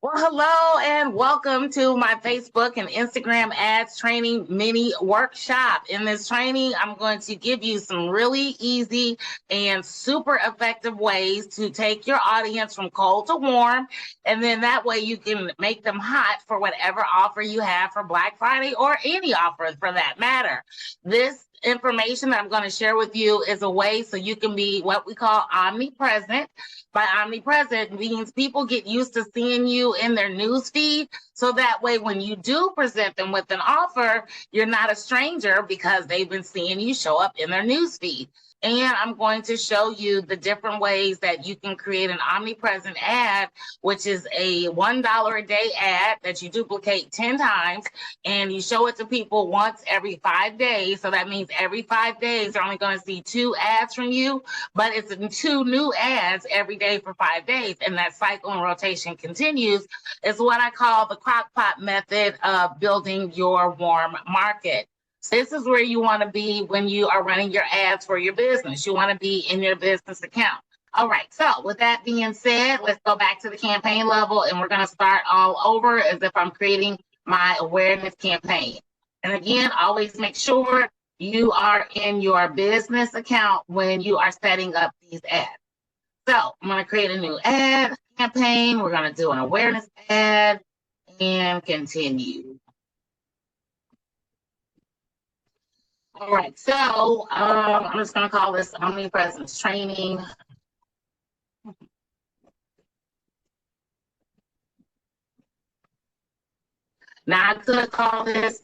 Well, hello and welcome to my Facebook and Instagram ads training mini workshop. In this training, I'm going to give you some really easy and super effective ways to take your audience from cold to warm. And then that way you can make them hot for whatever offer you have for Black Friday or any offer for that matter. This information that I'm going to share with you is a way so you can be what we call omnipresent. By omnipresent means people get used to seeing you in their news feed. So that way, when you do present them with an offer, you're not a stranger because they've been seeing you show up in their news feed. And I'm going to show you the different ways that you can create an omnipresent ad, which is a $1 a day ad that you duplicate 10 times and you show it to people once every 5 days. So that means every 5 days, they're only going to see 2 ads from you, but it's 2 new ads every day for 5 days. And that cycle and rotation continues. Is what I call the crock pot method of building your warm market. So this is where you want to be when you are running your ads for your business. You want to be in your business account. All right, so with that being said, let's go back to the campaign level and we're going to start all over as if I'm creating my awareness campaign. And again, always make sure you are in your business account when you are setting up these ads. So I'm going to create a new ad campaign. We're going to do an awareness ad and continue. All right, so I'm just going to call this omnipresence training. Now I could call this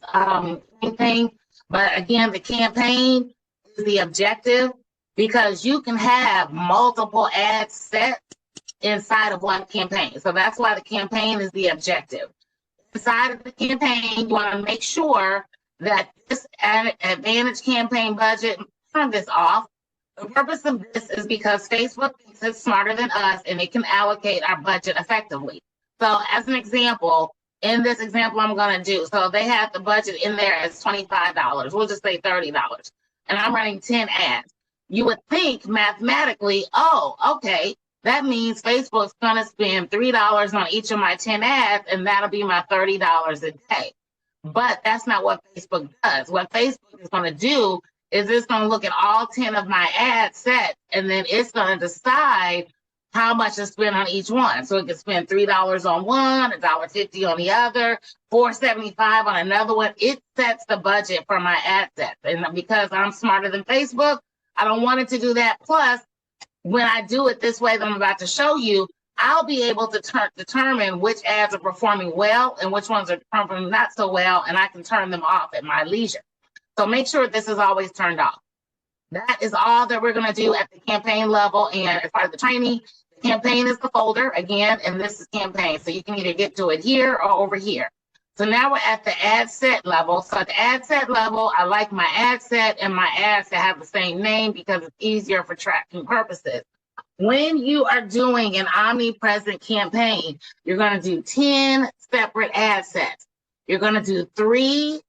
anything, but again, the campaign is the objective because you can have multiple ads set inside of one campaign. So that's why the campaign is the objective. Inside of the campaign, you want to make sure that this advantage campaign budget, turn this off. The purpose of this is because Facebook thinks it's smarter than us and it can allocate our budget effectively. So as an example, in this example I'm going to do, so they have the budget in there as $25. We'll just say $30. And I'm running 10 ads. You would think mathematically, oh, okay, that means Facebook's going to spend $3 on each of my 10 ads, and that'll be my $30 a day. But that's not what Facebook does. What Facebook is going to do is it's going to look at all 10 of my ad sets, and then it's going to decide how much to spend on each one. So it can spend $3 on one, $1.50 on the other, $4.75 on another one. It sets the budget for my ad sets. And because I'm smarter than Facebook, I don't want it to do that. Plus, when I do it this way that I'm about to show you, I'll be able to determine which ads are performing well and which ones are performing not so well, and I can turn them off at my leisure. So make sure this is always turned off. That is all that we're going to do at the campaign level. And as part of the training, the campaign is the folder again, and this is campaign. So you can either get to it here or over here. So now we're at the ad set level. So at the ad set level, I like my ad set and my ads to have the same name because it's easier for tracking purposes. When you are doing an omnipresent campaign, you're going to do 10 separate ad sets. You're going to do 3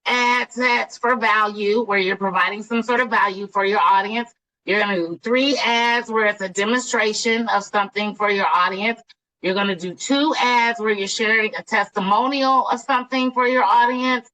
ad sets for value, where you're providing some sort of value for your audience. You're going to do 3 ads where it's a demonstration of something for your audience. You're going to do 2 ads where you're sharing a testimonial of something for your audience.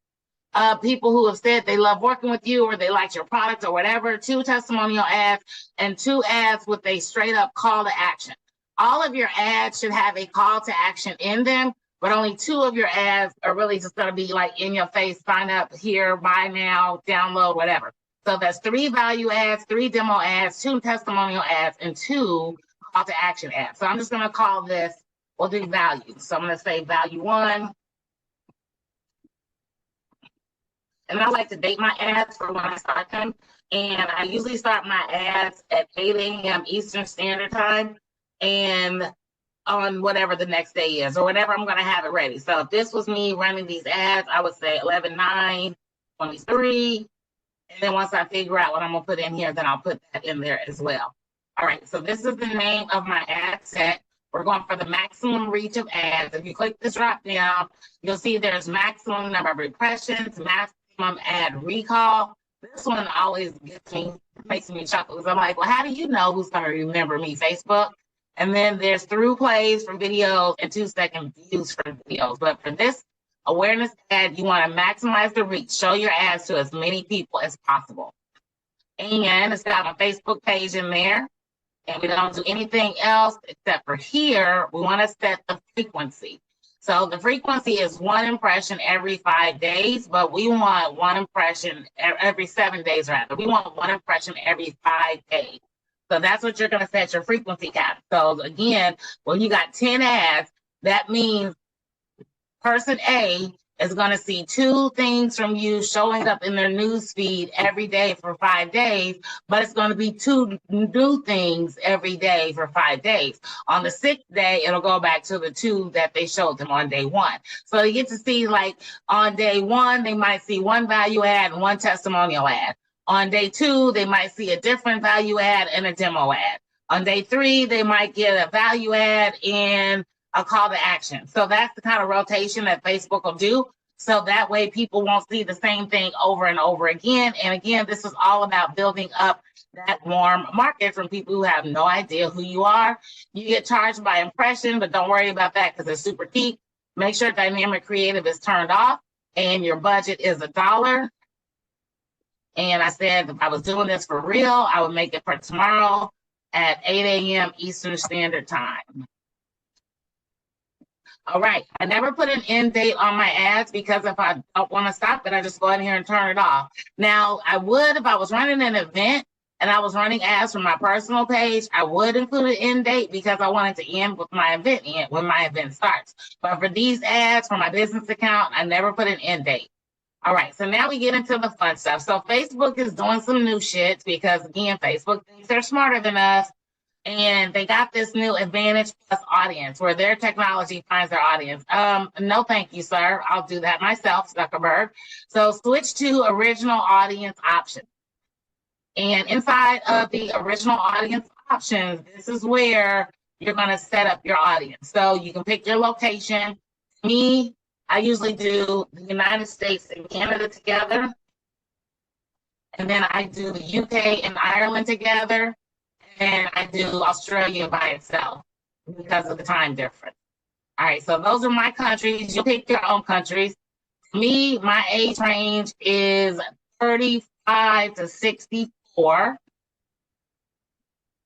People who have said they love working with you or they liked your product or whatever, 2 testimonial ads, and 2 ads with a straight up call to action. All of your ads should have a call to action in them, but only 2 of your ads are really just going to be like in your face, sign up here, buy now, download, whatever. So that's 3 value ads, 3 demo ads, 2 testimonial ads, and 2 call to action ads. So I'm just going to call this, we'll do value. So I'm going to say value 1. And I like to date my ads for when I start them. And I usually start my ads at 8 a.m. Eastern Standard Time and on whatever the next day is or whenever I'm going to have it ready. So if this was me running these ads, I would say 11/9/23. And then once I figure out what I'm going to put in here, then I'll put that in there as well. All right, so this is the name of my ad set. We're going for the maximum reach of ads. If you click this drop down, you'll see there's maximum number of impressions, maximum ad recall. This one always gets me, makes me chuckle because I'm like, well, how do you know who's going to remember me, Facebook? And then there's through plays for videos and 2-second views for videos. But for this awareness ad, you want to maximize the reach. Show your ads to as many people as possible. And it's got a Facebook page in there. And we don't do anything else except for here, we want to set the frequency. So the frequency is 1 impression every 5 days, but we want 1 impression every 7 days rather. We want 1 impression every 5 days. So that's what you're going to set your frequency cap. So again, when you got 10 ads, that means person A is going to see 2 things from you showing up in their news feed every day for 5 days, but it's going to be 2 new things every day for 5 days. On the 6th day, it'll go back to the 2 that they showed them on day 1. So you get to see, like, on day 1, they might see 1 value add and 1 testimonial ad. On day 2, they might see a different value add and a demo ad. On day 3, they might get a value add and a call to action. So that's the kind of rotation that Facebook will do. So that way people won't see the same thing over and over again. And again, this is all about building up that warm market from people who have no idea who you are. You get charged by impression, but don't worry about that because it's super cheap. Make sure dynamic creative is turned off and your budget is $1. And I said, if I was doing this for real, I would make it for tomorrow at 8 a.m. Eastern Standard Time. All right, I never put an end date on my ads because if I don't want to stop it, I just go in here and turn it off. Now, I would, if I was running an event and I was running ads from my personal page, I would include an end date because I wanted to end with my event when my event starts. But for these ads for my business account, I never put an end date. All right, so now we get into the fun stuff. So Facebook is doing some new shit because, again, Facebook thinks they're smarter than us. And they got this new Advantage Plus audience where their technology finds their audience. No, thank you, sir. I'll do that myself, Zuckerberg. So switch to original audience options. And inside of the original audience options, this is where you're going to set up your audience. So you can pick your location. Me, I usually do the United States and Canada together. And then I do the UK and Ireland together. And I do Australia by itself because of the time difference. All right, so those are my countries. You pick your own countries. Me, my age range is 35 to 64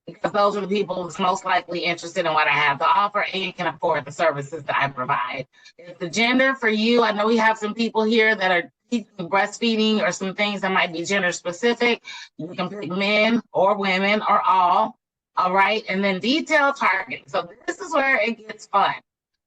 because those are the people who's most likely interested in what I have to offer and can afford the services that I provide. If the gender for you, I know we have some people here that are breastfeeding or some things that might be gender specific. You can pick men or women or all right? And then detailed targeting. So this is where it gets fun.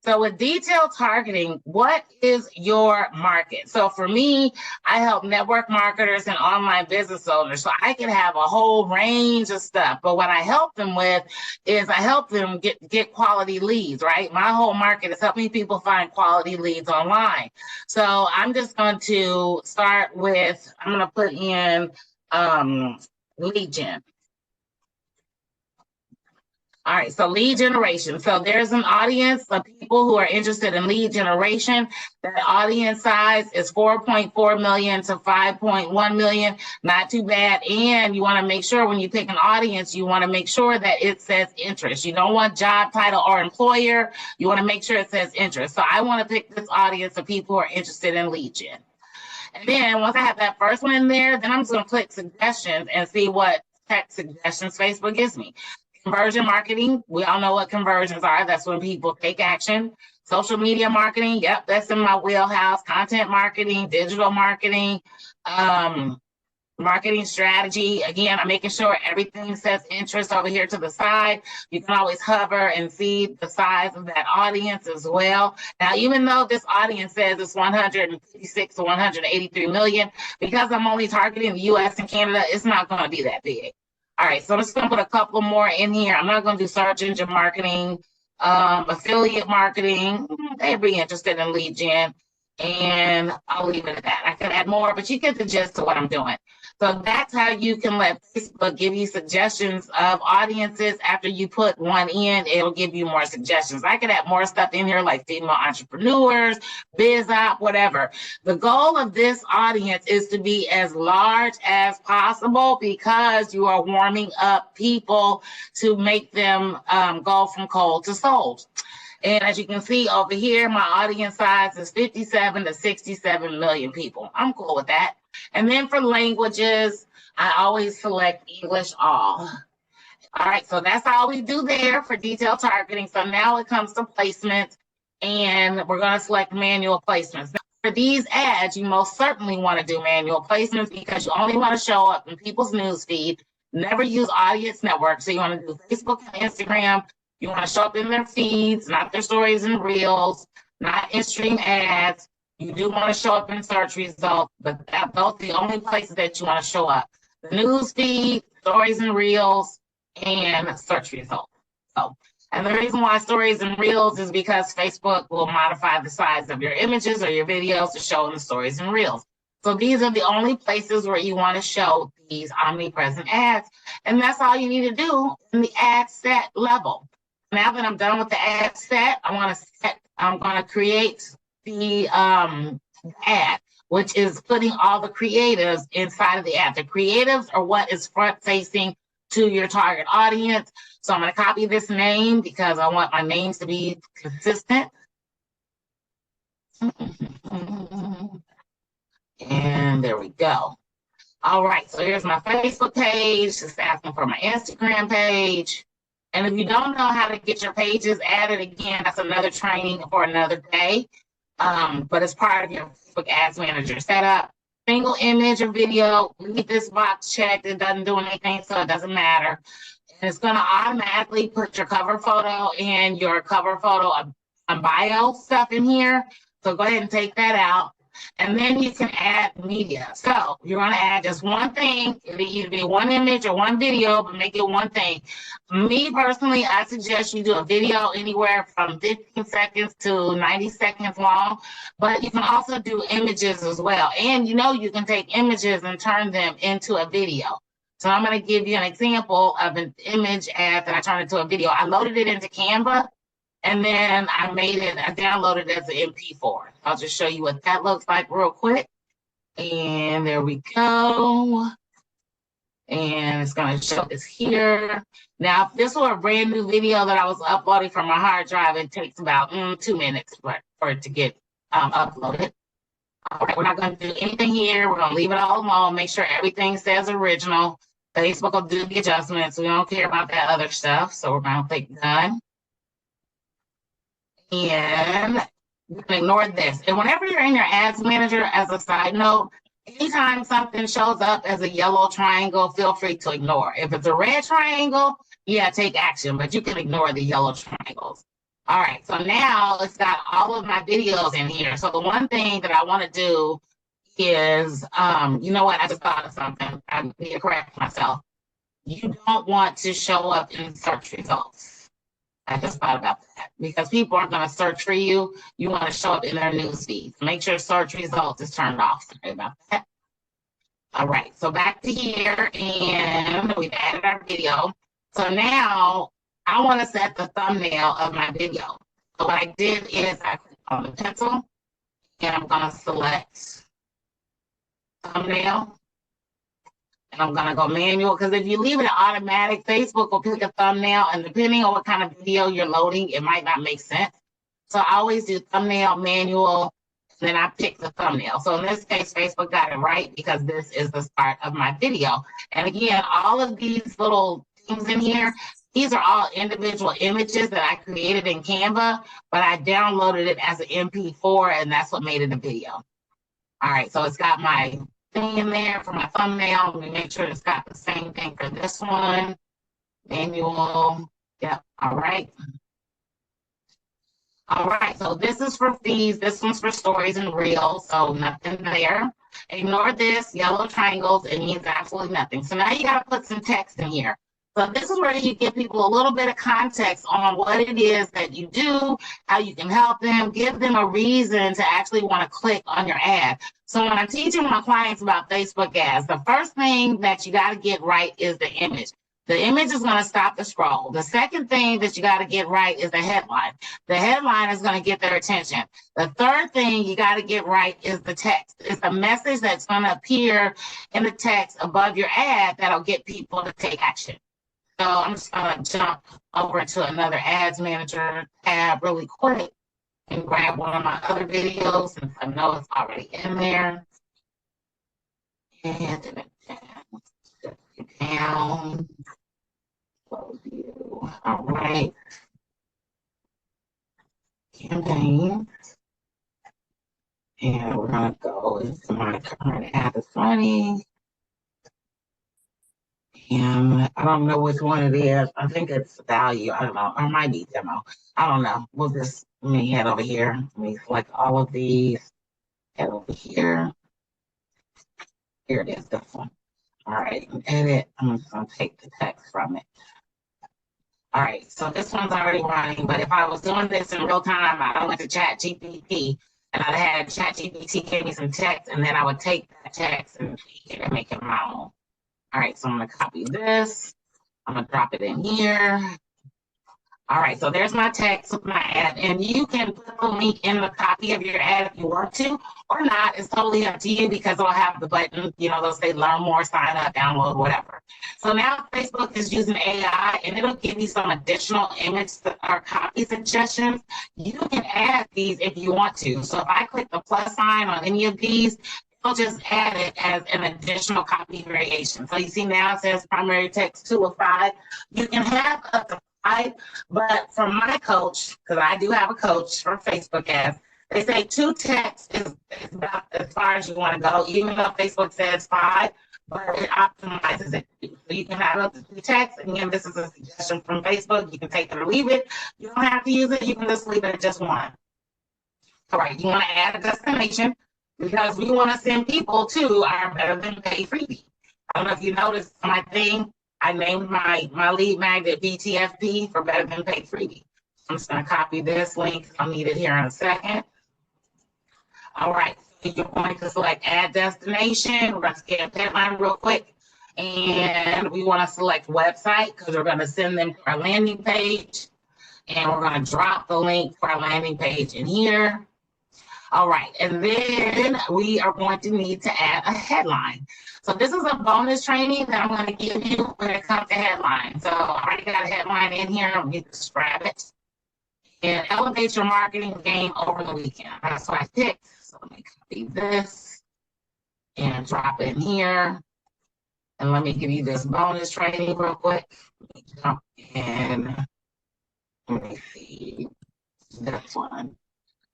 So with detailed targeting, what is your market? So for me, I help network marketers and online business owners. So I can have a whole range of stuff. But what I help them with is I help them get quality leads, right? My whole market is helping people find quality leads online. So I'm just going to start with, I'm going to put in lead gen. All right, so lead generation. So there's an audience of people who are interested in lead generation. That audience size is 4.4 million to 5.1 million. Not too bad. And you want to make sure when you pick an audience, you want to make sure that it says interest. You don't want job title or employer. You want to make sure it says interest. So I want to pick this audience of people who are interested in lead gen. And then once I have that first one in there, then I'm just going to click suggestions and see what text suggestions Facebook gives me. Conversion marketing, we all know what conversions are. That's when people take action. Social media marketing, yep, that's in my wheelhouse. Content marketing, digital marketing, marketing strategy. Again, I'm making sure everything says interest over here to the side. You can always hover and see the size of that audience as well. Now, even though this audience says it's 156 to 183 million, because I'm only targeting the US and Canada, it's not going to be that big. All right, so I'm just going to put a couple more in here. I'm not going to do search engine marketing, affiliate marketing. They'd be interested in lead gen, and I'll leave it at that. I could add more, but you get the gist of what I'm doing. So that's how you can let Facebook give you suggestions of audiences. After you put one in, it'll give you more suggestions. I could have more stuff in here like female entrepreneurs, biz op, whatever. The goal of this audience is to be as large as possible because you are warming up people to make them go from cold to sold. And as you can see over here, my audience size is 57 to 67 million people. I'm cool with that. And then for languages, I always select English all. All right, so that's all we do there for detailed targeting. So now it comes to placements, and we're going to select manual placements. Now, for these ads, you most certainly want to do manual placements because you only want to show up in people's newsfeed. Never use audience network. So you want to do Facebook and Instagram. You want to show up in their feeds, not their stories and reels, not in-stream ads. You do want to show up in search results, but those are the only places that you want to show up. The news feed, stories and reels, and search results. So, and the reason why stories and reels is because Facebook will modify the size of your images or your videos to show in the stories and reels. So these are the only places where you want to show these omnipresent ads. And that's all you need to do in the ad set level. Now that I'm done with the ad set, I'm going to create the ad, which is putting all the creatives inside of the ad. The creatives are what is front facing to your target audience. So I'm going to copy this name because I want my names to be consistent. And there we go. All right, so here's my Facebook page. Just asking for my Instagram page. And if you don't know how to get your pages added, again, that's another training for another day. But it's part of your Facebook Ads Manager setup. Single image or video, leave this box checked. It doesn't do anything, so it doesn't matter. And it's going to automatically put your cover photo and your cover photo and bio stuff in here. So go ahead and take that out. And then you can add media. So you're going to add just one thing. It'll either be one image or one video, but make it one thing. Me personally, I suggest you do a video anywhere from 15 seconds to 90 seconds long, but you can also do images as well. And you know, you can take images and turn them into a video. So I'm going to give you an example of an image ad that I turned into a video. I loaded it into Canva. And then I downloaded it as an MP4. I'll just show you what that looks like real quick. And there we go. And it's going to show this here. Now, if this were a brand new video that I was uploading from my hard drive, it takes about 2 minutes for it to get uploaded. All right, we're not going to do anything here. We're going to leave it all alone. Make sure everything says original. Facebook will do the adjustments. We don't care about that other stuff. So we're going to click done. And you can ignore this. And whenever you're in your ads manager, as a side note, anytime something shows up as a yellow triangle, feel free to ignore. If it's a red triangle, yeah, take action, but you can ignore the yellow triangles. All right, so now it's got all of my videos in here. So the one thing that I want to do is, you know what, I just thought of something. I need to correct myself. You don't want to show up in search results. I just thought about that because people aren't going to search for you. You want to show up in their news feeds. Make sure search results is turned off. Sorry about that. All right, so back to here, and we've added our video. So now I want to set the thumbnail of my video. So what I did is I clicked on the pencil, and I'm going to select thumbnail. And I'm going to go manual because if you leave it automatic, Facebook will pick a thumbnail, and depending on what kind of video you're loading, it might not make sense. So I always do thumbnail, manual, and then I pick the thumbnail. So in this case, Facebook got it right because this is the start of my video. And again, all of these little things in here, these are all individual images that I created in Canva, but I downloaded it as an MP4, and that's what made it a video. All right, so it's got my thing in there for my thumbnail. Let me make sure it's got the same thing for this one. Manual. Yep. All right. All right. So this is for feeds. This one's for stories and reels. So nothing there. Ignore this. Yellow triangles. It means absolutely nothing. So now you got to put some text in here. So this is where you give people a little bit of context on what it is that you do, how you can help them, give them a reason to actually want to click on your ad. So when I'm teaching my clients about Facebook ads, the first thing that you got to get right is the image. The image is going to stop the scroll. The second thing that you got to get right is the headline. The headline is going to get their attention. The third thing you got to get right is the text. It's the message that's going to appear in the text above your ad that'll get people to take action. So I'm just going to jump over to another ads manager tab really quick and grab one of my other videos since I know it's already in there. And down. Close view. All right. Campaign. And we're going to go into my current ad is running. And I don't know which one it is. I think it's value. I don't know. Or it might be demo. I don't know. We'll just, let me head over here. Let me select all of these. Head over here. Here it is, this one. All right, edit. I'm just going to take the text from it. All right, so this one's already running, but if I was doing this in real time, I went to ChatGPT and I had ChatGPT give me some text, and then I would take that text and tweak it and make it my own. All right, so I'm going to copy this. I'm going to drop it in here. All right, so there's my text with my ad, and you can put the link in the copy of your ad if you want to, or not. It's totally up to you because it'll have the button, you know, they'll say learn more, sign up, download, whatever. So now Facebook is using AI, and it'll give you some additional image or copy suggestions. You can add these if you want to. So if I click the plus sign on any of these, it'll just add it as an additional copy variation. So you see now it says primary text 2 of 5. You can have up to 5, but from my coach, because I do have a coach for Facebook ads, they say 2 texts is about as far as you want to go, even though Facebook says 5, but it optimizes it. So you can have up to 2 texts. And again, this is a suggestion from Facebook. You can take it or leave it. You don't have to use it. You can just leave it at just 1. All right, you want to add a destination because we want to send people to our Better Than Paid freebie. I don't know if you noticed my thing. I named my lead magnet BTFP for Better Than Paid freebie. I'm just going to copy this link. I'll need it here in a second. All right, so you're going to select add destination. We're going to scan headline real quick. And we want to select website because we're going to send them to our landing page. And we're going to drop the link for our landing page in here. All right, and then we are going to need to add a headline. So this is a bonus training that I'm going to give you when it comes to headlines. So I already got a headline in here. I'm going to just grab it. And elevate your marketing game over the weekend. That's what I picked. So let me copy this and drop it in here. And let me give you this bonus training real quick. Let me jump in. Let me see this one.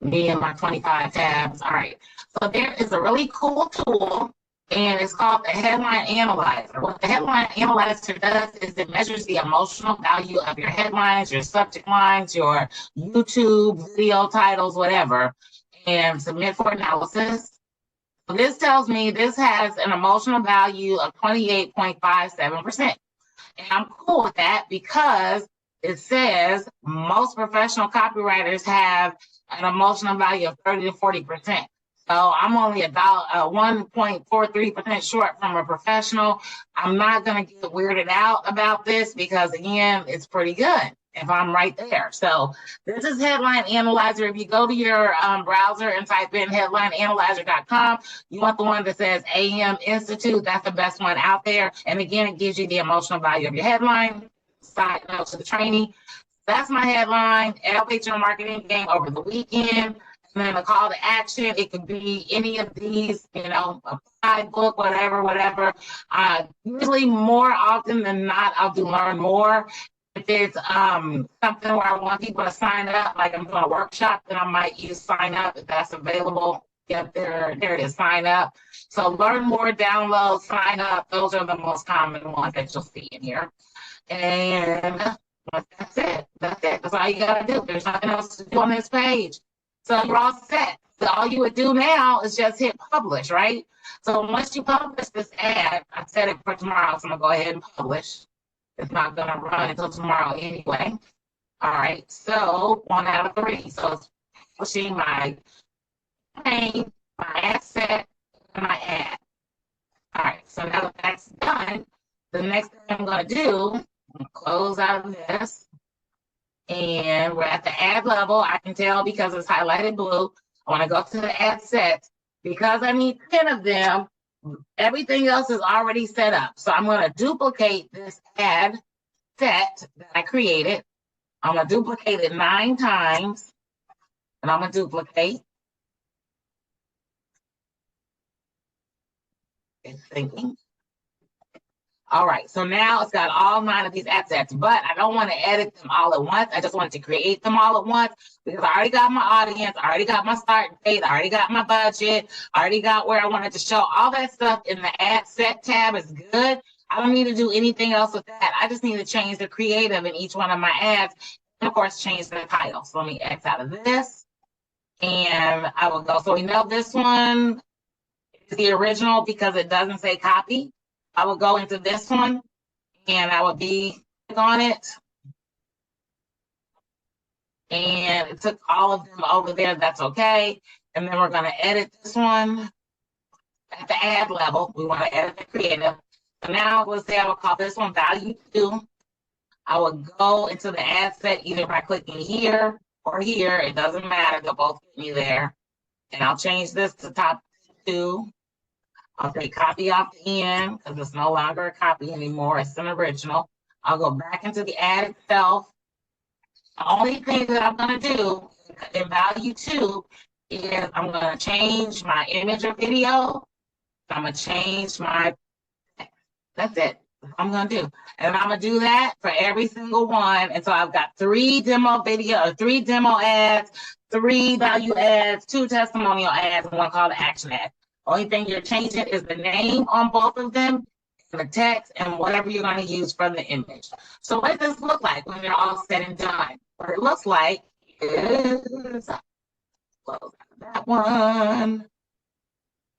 Me and my 25 tabs. All right. So there is a really cool tool, and it's called the Headline Analyzer. What the Headline Analyzer does is it measures the emotional value of your headlines, your subject lines, your YouTube video titles, whatever, and submit for analysis. So this tells me this has an emotional value of 28.57%. And I'm cool with that because it says most professional copywriters have an emotional value of 30 to 40%. So I'm only about 1.43% short from a professional. I'm not going to get weirded out about this because, again, it's pretty good if I'm right there. So this is Headline Analyzer. If you go to your browser and type in headlineanalyzer.com, you want the one that says AM Institute. That's the best one out there. And again, it gives you the emotional value of your headline. Side note to the training. That's my headline. Elevate your marketing game over the weekend. And then a call to action. It could be any of these, you know, a side book, whatever. Usually more often than not, I'll do learn more. If it's something where I want people to sign up, like I'm doing a workshop, then I might use sign up if that's available. Yep, there it is, sign up. So learn more, download, sign up. Those are the most common ones that you'll see in here. And that's it. That's all you got to do. There's nothing else to do on this page. So you're all set. So all you would do now is just hit publish, right? So once you publish this ad, I set it for tomorrow, so I'm going to go ahead and publish. It's not gonna run until tomorrow anyway. All right, so 1 out of 3. So it's pushing my name, my ad set, and my ad. All right, so now that that's done, the next thing I'm gonna do, I'm gonna close out of this. And we're at the ad level. I can tell because it's highlighted blue. I want to go to the ad set. Because I need 10 of them, everything else is already set up. So I'm going to duplicate this ad set that I created. I'm going to duplicate it 9 times. And I'm going to duplicate. It's thinking. All right, so now it's got all 9 of these ad sets, but I don't want to edit them all at once. I just want to create them all at once because I already got my audience, I already got my start date, I already got my budget, I already got where I wanted to show. All that stuff in the ad set tab is good. I don't need to do anything else with that. I just need to change the creative in each one of my ads, and of course, change the title. So let me X out of this, and I will go. So we know this one is the original because it doesn't say copy. I would go into this one and I would click on it. And it took all of them over there. That's okay. And then we're going to edit this one at the ad level. We want to edit the creative. So now let's say I will call this one value 2. I would go into the ad set either by clicking here or here. It doesn't matter. They'll both get me there. And I'll change this to top 2. I'll take copy off the end because it's no longer a copy anymore. It's an original. I'll go back into the ad itself. The only thing that I'm going to do in value 2 is I'm going to change my image or video. I'm going to change my, that's it. I'm going to do. And I'm going to do that for every single one. And so I've got 3 demo video or 3 demo ads, 3 value ads, 2 testimonial ads, and 1 call to action ad. Only thing you're changing is the name on both of them, and the text, and whatever you're going to use for the image. So what does this look like when they're all said and done? What it looks like is, close that one.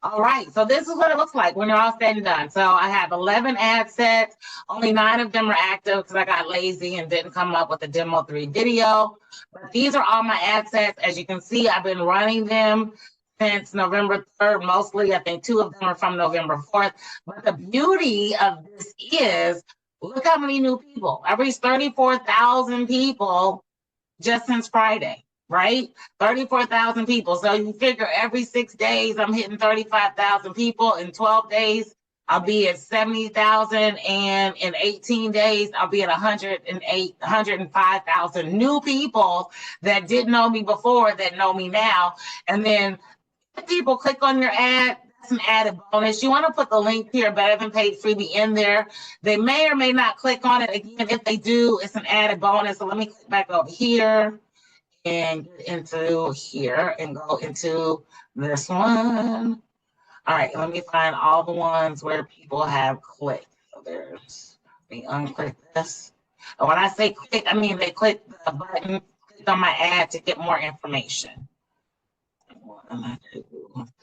All right, so this is what it looks like when they're all said and done. So I have 11 ad sets. Only 9 of them are active because I got lazy and didn't come up with a demo 3 video. But these are all my ad sets. As you can see, I've been running them since November 3rd, mostly. I think 2 of them are from November 4th. But the beauty of this is, look how many new people. I reached 34,000 people just since Friday, right? 34,000 people. So you figure every 6 days, I'm hitting 35,000 people. In 12 days, I'll be at 70,000. And in 18 days, I'll be at 105,000 new people that didn't know me before that know me now. And then people click on your ad, that's an added bonus. You want to put the link to your Better Than Paid freebie in there. They may or may not click on it. Again, if they do, it's an added bonus. So let me click back over here and get into here and go into this one. All right, let me find all the ones where people have clicked. So there's, let me unclick this. And when I say click, I mean they click the button, click on my ad to get more information. 1, 2,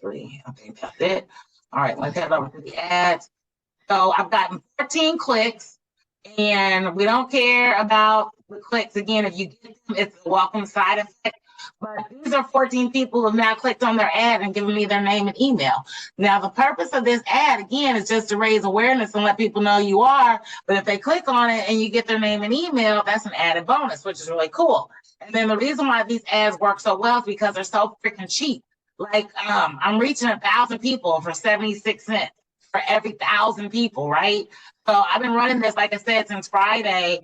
3. I think that's it. All right, let's head over to the ads. So I've gotten 14 clicks, and we don't care about the clicks. Again, if you get them, it's a welcome side effect. But these are 14 people who have now clicked on their ad and given me their name and email. Now, the purpose of this ad, again, is just to raise awareness and let people know you are. But if they click on it and you get their name and email, that's an added bonus, which is really cool. And then the reason why these ads work so well is because they're so freaking cheap. Like, I'm reaching 1,000 people for 76 cents for every 1,000 people, right? So I've been running this, like I said, since Friday.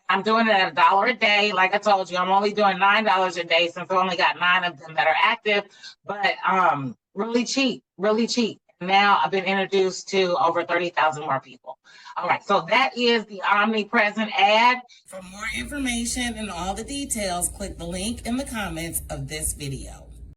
I'm doing it at $1 a day. Like I told you, I'm only doing $9 a day since I only got 9 of them that are active, but really cheap, really cheap. Now I've been introduced to over 30,000 more people. All right, so that is the omnipresent ad. For more information and all the details, click the link in the comments of this video.